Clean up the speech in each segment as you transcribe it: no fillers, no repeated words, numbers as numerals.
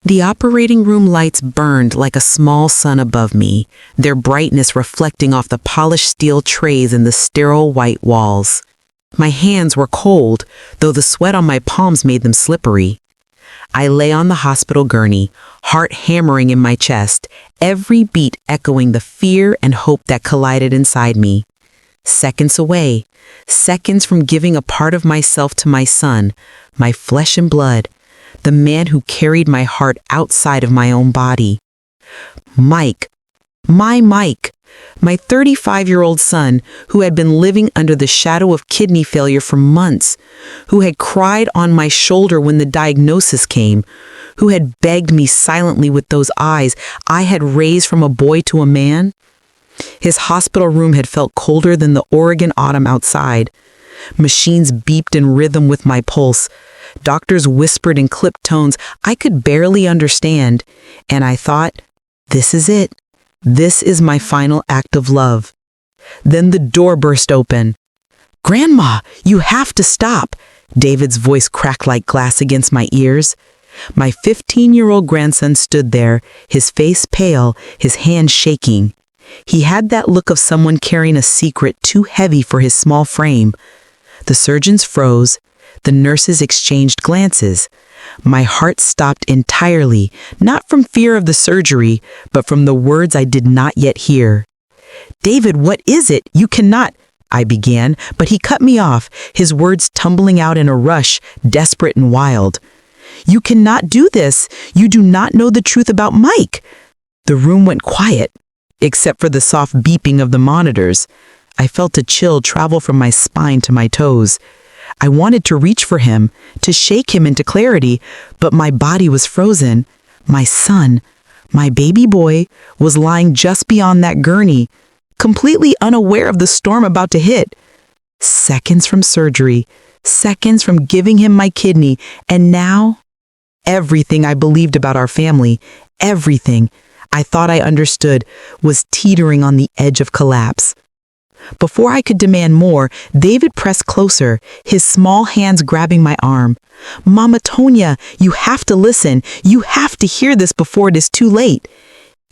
The operating room lights burned like a small sun above me, their brightness reflecting off the polished steel trays and the sterile white walls. My hands were cold, though the sweat on my palms made them slippery. I lay on the hospital gurney, heart hammering in my chest, every beat echoing the fear and hope that collided inside me. Seconds away, seconds from giving a part of myself to my son, my flesh and blood, the man who carried my heart outside of my own body. Mike, my 35-year-old son who had been living under the shadow of kidney failure for months, who had cried on my shoulder when the diagnosis came, who had begged me silently with those eyes I had raised from a boy to a man. His hospital room had felt colder than the Oregon autumn outside. Machines beeped in rhythm with my pulse. Doctors whispered in clipped tones I could barely understand, and I thought, this is it. This is my final act of love. Then the door burst open. "Grandma, you have to stop!" David's voice cracked like glass against my ears. My 15-year-old grandson stood there, his face pale, his hands shaking. He had that look of someone carrying a secret too heavy for his small frame. The surgeons froze. The nurses exchanged glances. My heart stopped entirely, not from fear of the surgery, but from the words I did not yet hear. "David, what is it? You cannot—" I began, but he cut me off, his words tumbling out in a rush, desperate and wild. "You cannot do this. You do not know the truth about Mike." The room went quiet, except for the soft beeping of the monitors. I felt a chill travel from my spine to my toes. I wanted to reach for him, to shake him into clarity, but my body was frozen. My son, my baby boy, was lying just beyond that gurney, completely unaware of the storm about to hit. Seconds from surgery, seconds from giving him my kidney, and now, everything I believed about our family, everything I thought I understood, was teetering on the edge of collapse. Before I could demand more, David pressed closer, his small hands grabbing my arm. "Mama Tonya, you have to listen. You have to hear this before it is too late."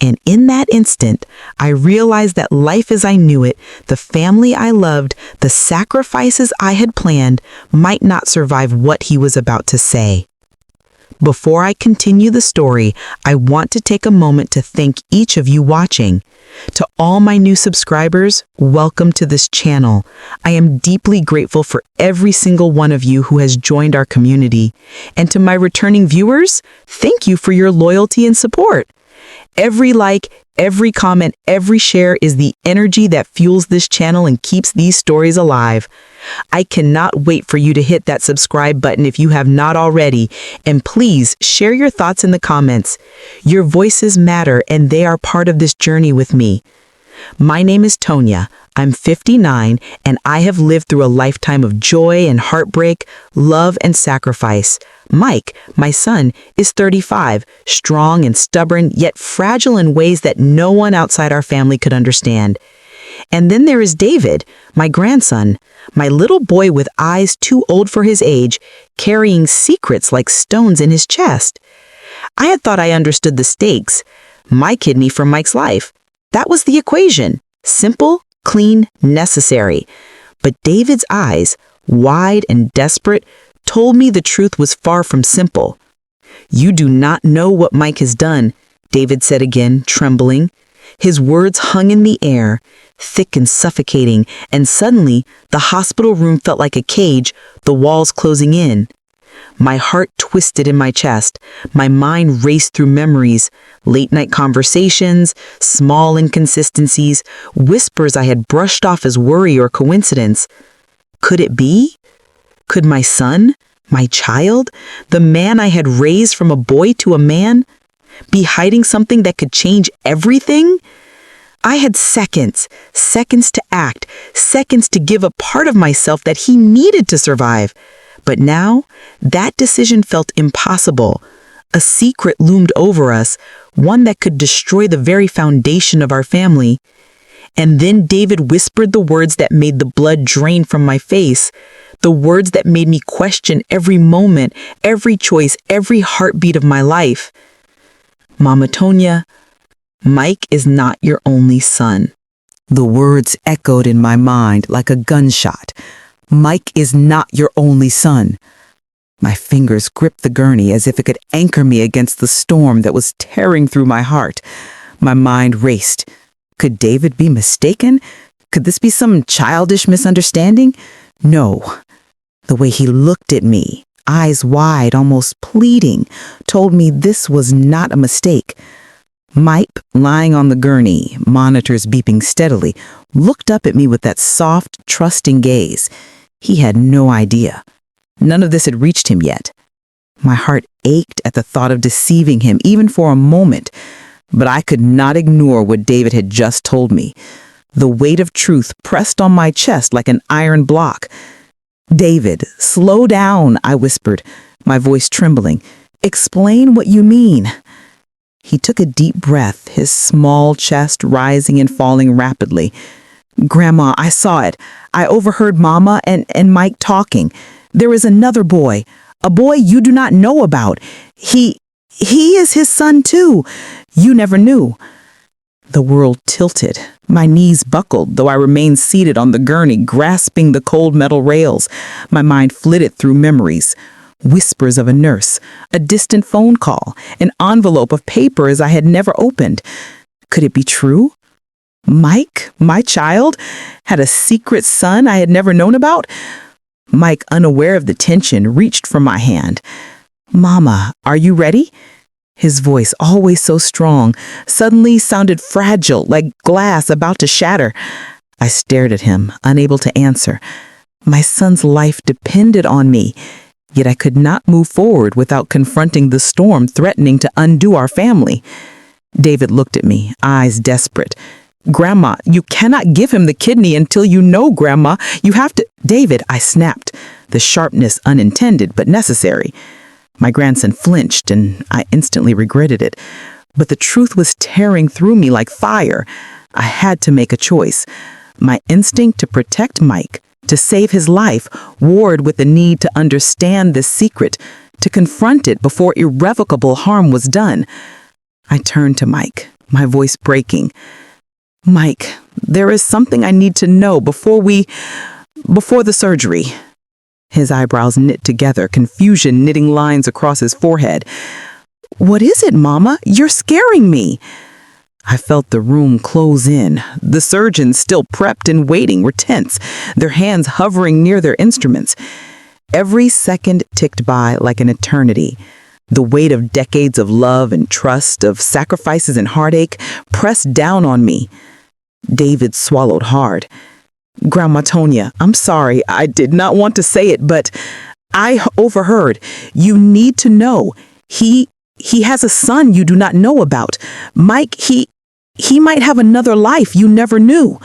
And in that instant, I realized that life as I knew it, the family I loved, the sacrifices I had planned, might not survive what he was about to say. Before I continue the story, I want to take a moment to thank each of you watching. To all my new subscribers, welcome to this channel. I am deeply grateful for every single one of you who has joined our community. And to my returning viewers, thank you for your loyalty and support. Every like, every comment, every share is the energy that fuels this channel and keeps these stories alive. I cannot wait for you to hit that subscribe button if you have not already, and please share your thoughts in the comments. Your voices matter and they are part of this journey with me. My name is Tonya. I'm 59 and I have lived through a lifetime of joy and heartbreak, love and sacrifice. Mike, my son, is 35, strong and stubborn, yet fragile in ways that no one outside our family could understand. And then there is David, my grandson, my little boy with eyes too old for his age, carrying secrets like stones in his chest. I had thought I understood the stakes. My kidney for Mike's life. That was the equation. Simple, clean, necessary. But David's eyes, wide and desperate, told me the truth was far from simple. "You do not know what Mike has done," David said again, trembling. His words hung in the air, thick and suffocating, and suddenly the hospital room felt like a cage, the walls closing in. My heart twisted in my chest. My mind raced through memories, late-night conversations, small inconsistencies, whispers I had brushed off as worry or coincidence. Could it be? Could my son, my child, the man I had raised from a boy to a man, be hiding something that could change everything? I had seconds to act, seconds to give a part of myself that he needed to survive. But now, that decision felt impossible. A secret loomed over us, one that could destroy the very foundation of our family. And then David whispered the words that made the blood drain from my face, the words that made me question every moment, every choice, every heartbeat of my life. Mama Tonya, Mike is not your only son. The words echoed in my mind like a gunshot. Mike is not your only son. My fingers gripped the gurney as if it could anchor me against the storm that was tearing through my heart. My mind raced. Could David be mistaken? Could this be some childish misunderstanding? No. The way he looked at me, eyes wide, almost pleading, told me this was not a mistake. Mike, lying on the gurney, monitors beeping steadily, looked up at me with that soft, trusting gaze. He had no idea. None of this had reached him yet. My heart ached at the thought of deceiving him, even for a moment. But I could not ignore what David had just told me. The weight of truth pressed on my chest like an iron block. "David, slow down," I whispered, my voice trembling. "Explain what you mean." He took a deep breath, his small chest rising and falling rapidly. "Grandma, I saw it. I overheard Mama and Mike talking. There is another boy, a boy you do not know about. He is his son too. You never knew." The world tilted. My knees buckled, though I remained seated on the gurney, grasping the cold metal rails. My mind flitted through memories. Whispers of a nurse, a distant phone call, an envelope of papers I had never opened. Could it be true? Mike, my child, had a secret son I had never known about? Mike, unaware of the tension, reached for my hand. "Mama, are you ready?" His voice, always so strong, suddenly sounded fragile, like glass about to shatter. I stared at him, unable to answer. My son's life depended on me, yet I could not move forward without confronting the storm threatening to undo our family. David looked at me, eyes desperate. "Grandma, you cannot give him the kidney until you know, Grandma. You have to—" "David," I snapped, the sharpness unintended but necessary. My grandson flinched, and I instantly regretted it. But the truth was tearing through me like fire. I had to make a choice. My instinct to protect Mike, to save his life, warred with the need to understand this secret, to confront it before irrevocable harm was done. I turned to Mike, my voice breaking. "Mike, there is something I need to know before the surgery." His eyebrows knit together, confusion knitting lines across his forehead. "What is it, Mama? You're scaring me." I felt the room close in. The surgeons, still prepped and waiting, were tense, their hands hovering near their instruments. Every second ticked by like an eternity. The weight of decades of love and trust, of sacrifices and heartache, pressed down on me. David swallowed hard. "Grandma Tonya, I'm sorry. I did not want to say it, but I overheard. You need to know. He has a son you do not know about. Mike, he might have another life you never knew."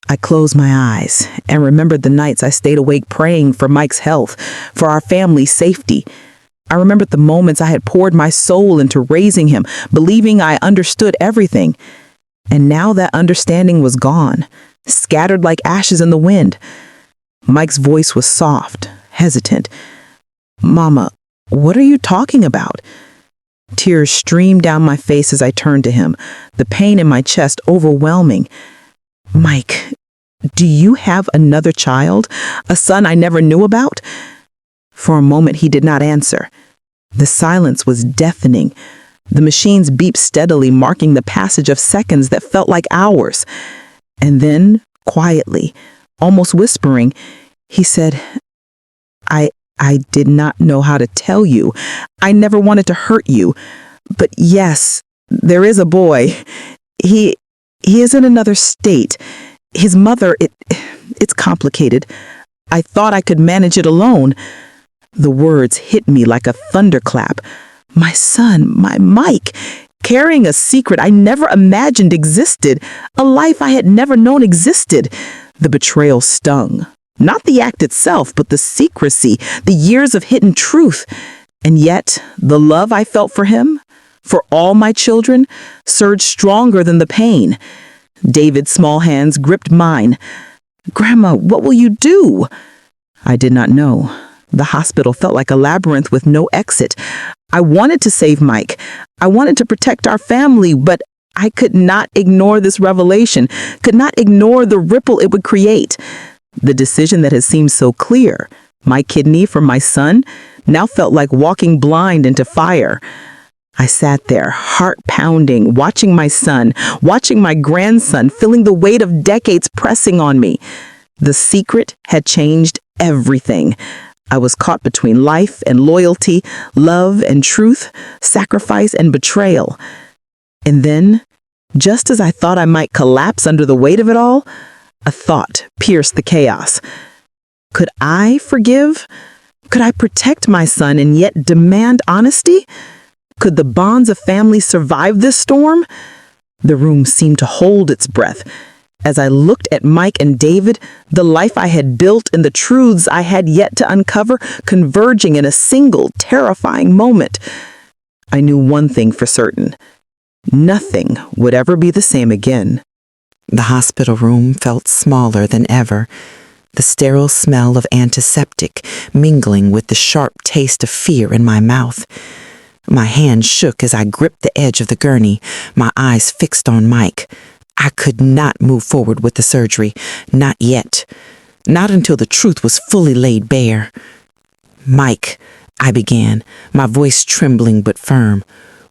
I closed my eyes and remembered the nights I stayed awake praying for Mike's health, for our family's safety. I remembered the moments I had poured my soul into raising him, believing I understood everything. And now that understanding was gone, scattered like ashes in the wind. Mike's voice was soft, hesitant. "Mama, what are you talking about?" Tears streamed down my face as I turned to him, the pain in my chest overwhelming. "Mike, do you have another child? A son I never knew about?" For a moment he did not answer. The silence was deafening. The machines beeped steadily, marking the passage of seconds that felt like hours. And then, quietly, almost whispering, he said, I did not know how to tell you. I never wanted to hurt you. But yes, there is a boy. He is in another state. His mother, it's complicated. I thought I could manage it alone." The words hit me like a thunderclap. My son, my Mike, carrying a secret I never imagined existed, a life I had never known existed. The betrayal stung. Not the act itself, but the secrecy, the years of hidden truth. And yet, the love I felt for him, for all my children, surged stronger than the pain. David's small hands gripped mine. "Grandma, what will you do?" I did not know. The hospital felt like a labyrinth with no exit. I wanted to save Mike. I wanted to protect our family, but I could not ignore this revelation, could not ignore the ripple it would create. The decision that had seemed so clear, my kidney for my son, now felt like walking blind into fire. I sat there, heart pounding, watching my son, watching my grandson, feeling the weight of decades pressing on me. The secret had changed everything. I was caught between life and loyalty, love and truth, sacrifice and betrayal. And then, just as I thought I might collapse under the weight of it all, a thought pierced the chaos. Could I forgive? Could I protect my son and yet demand honesty? Could the bonds of family survive this storm? The room seemed to hold its breath. As I looked at Mike and David, the life I had built and the truths I had yet to uncover converging in a single terrifying moment, I knew one thing for certain. Nothing would ever be the same again. The hospital room felt smaller than ever, the sterile smell of antiseptic mingling with the sharp taste of fear in my mouth. My hand shook as I gripped the edge of the gurney, my eyes fixed on Mike. I could not move forward with the surgery, not yet, not until the truth was fully laid bare. "Mike," I began, my voice trembling but firm,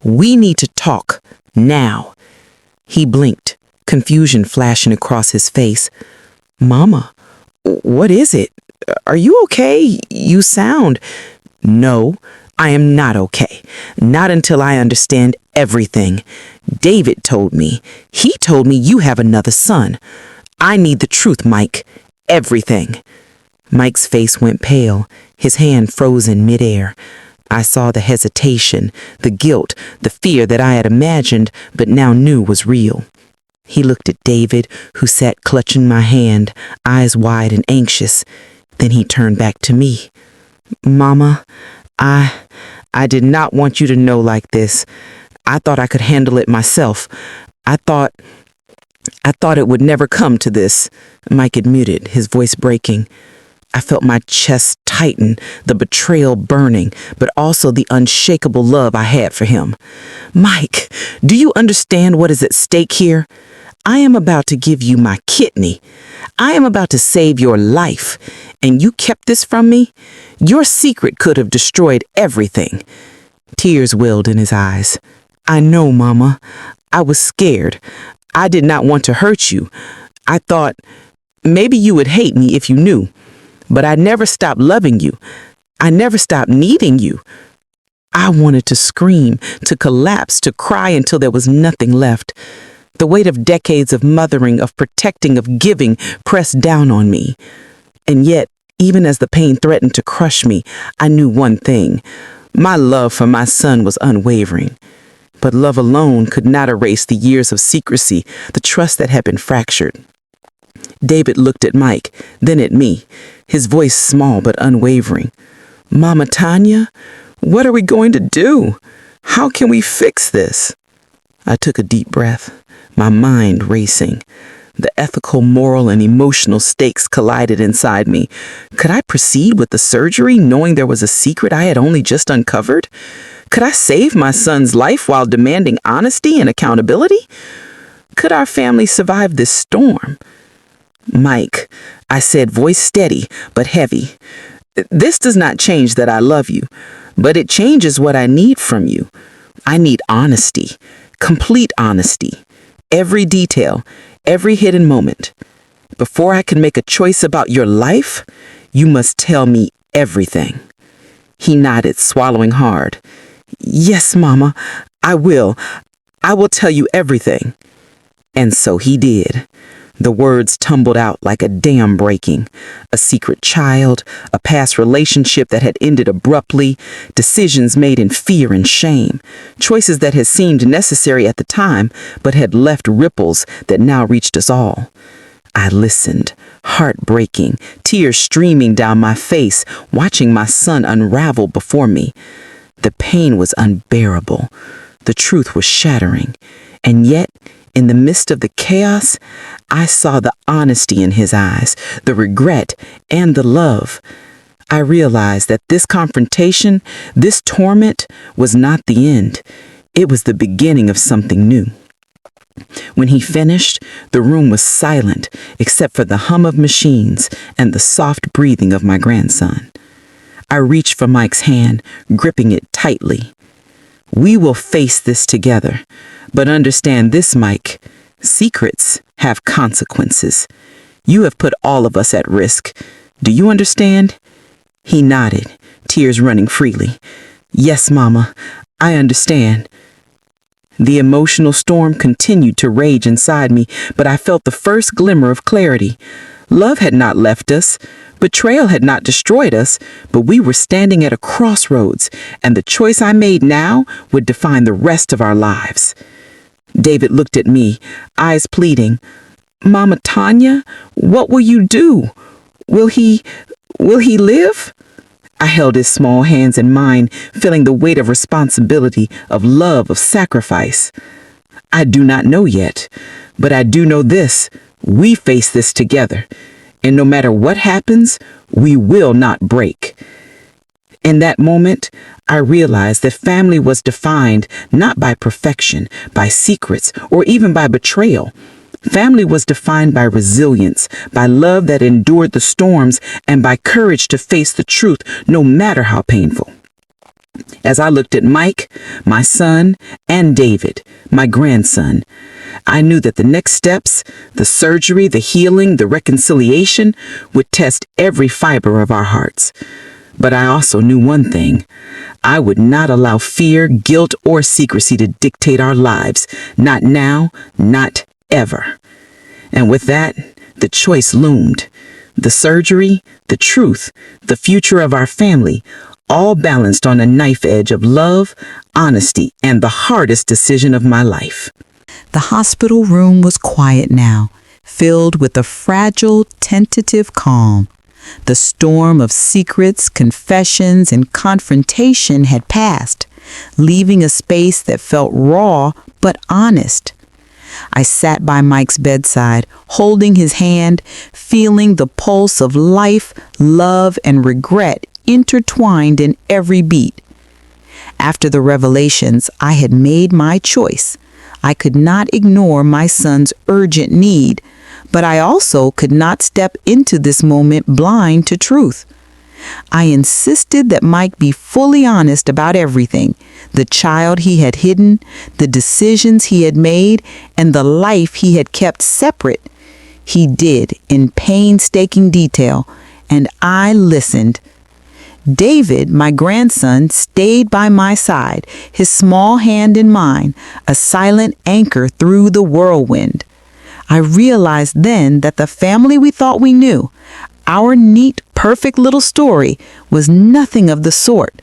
"we need to talk, now." He blinked, confusion flashing across his face. "Mama, what is it? Are you okay? You sound—" "No, I am not okay. Not until I understand everything. David told me. He told me you have another son. I need the truth, Mike. Everything." Mike's face went pale, his hand froze in midair. I saw the hesitation, the guilt, the fear that I had imagined but now knew was real. He looked at David, who sat clutching my hand, eyes wide and anxious. Then he turned back to me. "Mama, I did not want you to know like this. I thought I could handle it myself. I thought it would never come to this." Mike admitted, his voice breaking. I felt my chest tighten, the betrayal burning, but also the unshakable love I had for him. "Mike, do you understand what is at stake here? I am about to give you my kidney. I am about to save your life, and you kept this from me? Your secret could have destroyed everything." Tears welled in his eyes. "I know, Mama. I was scared. I did not want to hurt you. I thought maybe you would hate me if you knew. But I never stopped loving you. I never stopped needing you." I wanted to scream, to collapse, to cry until there was nothing left. The weight of decades of mothering, of protecting, of giving pressed down on me. And yet, even as the pain threatened to crush me, I knew one thing. My love for my son was unwavering. But love alone could not erase the years of secrecy, the trust that had been fractured. David looked at Mike, then at me, his voice small but unwavering. "Mama Tanya, what are we going to do? How can we fix this?" I took a deep breath, my mind racing. The ethical, moral, and emotional stakes collided inside me. Could I proceed with the surgery knowing there was a secret I had only just uncovered? Could I save my son's life while demanding honesty and accountability? Could our family survive this storm? "Mike," I said, voice steady but heavy, "this does not change that I love you, but it changes what I need from you. I need honesty, complete honesty, every detail, every hidden moment. Before I can make a choice about your life, you must tell me everything." He nodded, swallowing hard. "Yes, Mama, I will. I will tell you everything." And so he did. The words tumbled out like a dam breaking. A secret child, a past relationship that had ended abruptly, decisions made in fear and shame, choices that had seemed necessary at the time but had left ripples that now reached us all. I listened, heartbreaking, tears streaming down my face, watching my son unravel before me. The pain was unbearable. The truth was shattering. And yet, in the midst of the chaos, I saw the honesty in his eyes, the regret, and the love. I realized that this confrontation, this torment, was not the end. It was the beginning of something new. When he finished, the room was silent except for the hum of machines and the soft breathing of my grandson. I reached for Mike's hand, gripping it tightly. "We will face this together, but understand this, Mike. Secrets have consequences. You have put all of us at risk. Do you understand?" He nodded, tears running freely. "Yes, Mama, I understand." The emotional storm continued to rage inside me, but I felt the first glimmer of clarity. Love had not left us. Betrayal had not destroyed us, but we were standing at a crossroads, and the choice I made now would define the rest of our lives. David looked at me, eyes pleading. "Mama Tanya, what will you do? Will he live?" I held his small hands in mine, feeling the weight of responsibility, of love, of sacrifice. "I do not know yet, but I do know this. We face this together, and no matter what happens, we will not break." In that moment, I realized that family was defined not by perfection, by secrets, or even by betrayal. Family was defined by resilience, by love that endured the storms, and by courage to face the truth, no matter how painful. As I looked at Mike, my son, and David, my grandson, I knew that the next steps, the surgery, the healing, the reconciliation, would test every fiber of our hearts. But I also knew one thing. I would not allow fear, guilt, or secrecy to dictate our lives. Not now, not ever. And with that, the choice loomed. The surgery, the truth, the future of our family, all balanced on a knife edge of love, honesty, and the hardest decision of my life. The hospital room was quiet now, filled with a fragile, tentative calm. The storm of secrets, confessions, and confrontation had passed, leaving a space that felt raw but honest. I sat by Mike's bedside, holding his hand, feeling the pulse of life, love, and regret intertwined in every beat. After the revelations, I had made my choice. I could not ignore my son's urgent need, but I also could not step into this moment blind to truth. I insisted that Mike be fully honest about everything, the child he had hidden, the decisions he had made, and the life he had kept separate. He did in painstaking detail, and I listened. David, my grandson, stayed by my side, his small hand in mine, a silent anchor through the whirlwind. I realized then that the family we thought we knew, our neat, perfect little story, was nothing of the sort.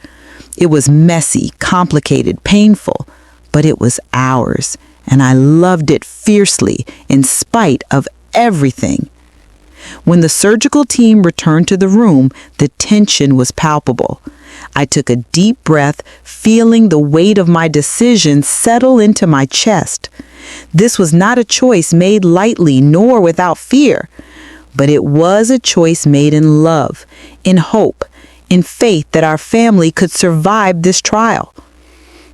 It was messy, complicated, painful, but it was ours, and I loved it fiercely in spite of everything. When the surgical team returned to the room, the tension was palpable. I took a deep breath, feeling the weight of my decision settle into my chest. This was not a choice made lightly nor without fear, but it was a choice made in love, in hope, in faith that our family could survive this trial.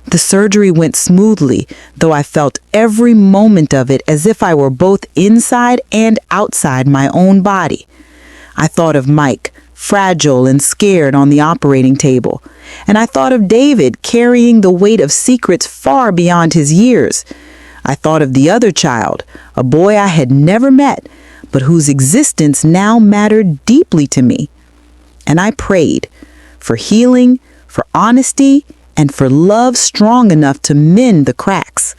The surgery went smoothly, though I felt every moment of it as if I were both inside and outside my own body. I thought of Mike, fragile and scared on the operating table, and I thought of David carrying the weight of secrets far beyond his years. I thought of the other child, a boy I had never met, but whose existence now mattered deeply to me. And I prayed for healing, for honesty, and for love strong enough to mend the cracks.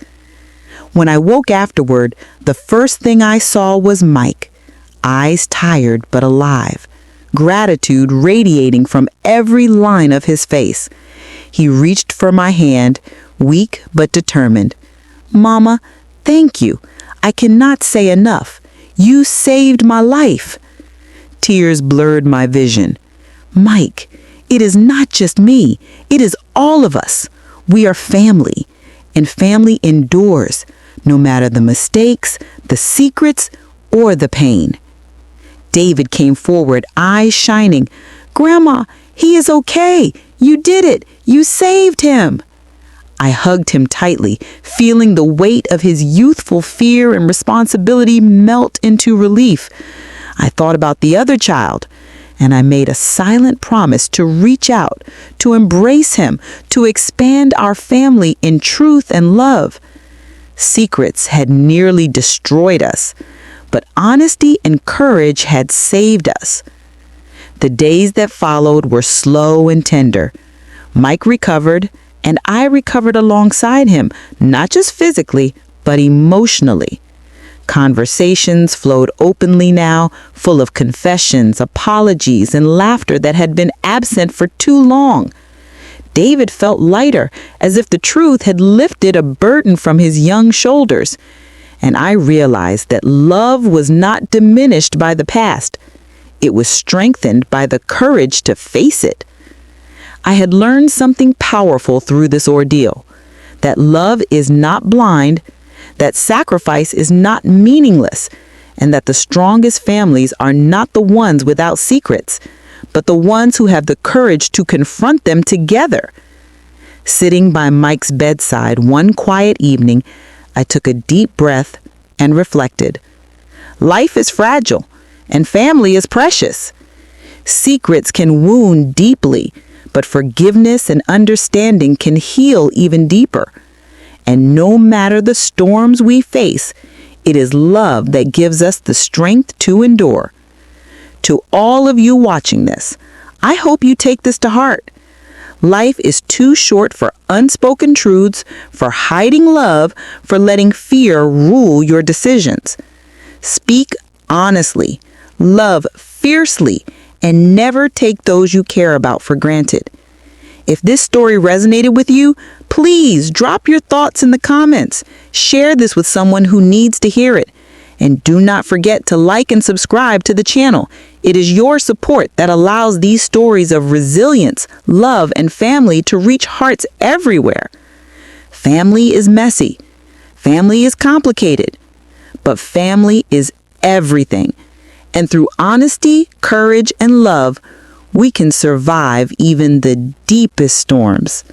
When I woke afterward, the first thing I saw was Mike, eyes tired but alive, gratitude radiating from every line of his face. He reached for my hand, weak but determined. "Mama, thank you. I cannot say enough. You saved my life." Tears blurred my vision. "Mike, it is not just me. It is all of us. We are family, and family endures, no matter the mistakes, the secrets, or the pain." David came forward, eyes shining. "Grandma, he is okay. You did it. You saved him." I hugged him tightly, feeling the weight of his youthful fear and responsibility melt into relief. I thought about the other child, and I made a silent promise to reach out, to embrace him, to expand our family in truth and love. Secrets had nearly destroyed us, but honesty and courage had saved us. The days that followed were slow and tender. Mike recovered, and I recovered alongside him, not just physically, but emotionally. Conversations flowed openly now, full of confessions, apologies, and laughter that had been absent for too long. David felt lighter, as if the truth had lifted a burden from his young shoulders. And I realized that love was not diminished by the past. It was strengthened by the courage to face it. I had learned something powerful through this ordeal, that love is not blind, that sacrifice is not meaningless, and that the strongest families are not the ones without secrets, but the ones who have the courage to confront them together. Sitting by Mike's bedside one quiet evening, I took a deep breath and reflected. Life is fragile, and family is precious. Secrets can wound deeply, but forgiveness and understanding can heal even deeper. And no matter the storms we face, it is love that gives us the strength to endure. To all of you watching this, I hope you take this to heart. Life is too short for unspoken truths, for hiding love, for letting fear rule your decisions. Speak honestly, love fiercely, and never take those you care about for granted. If this story resonated with you, please drop your thoughts in the comments. Share this with someone who needs to hear it. And do not forget to like and subscribe to the channel. It is your support that allows these stories of resilience, love, and family to reach hearts everywhere. Family is messy. Family is complicated. But family is everything. And through honesty, courage, and love, we can survive even the deepest storms.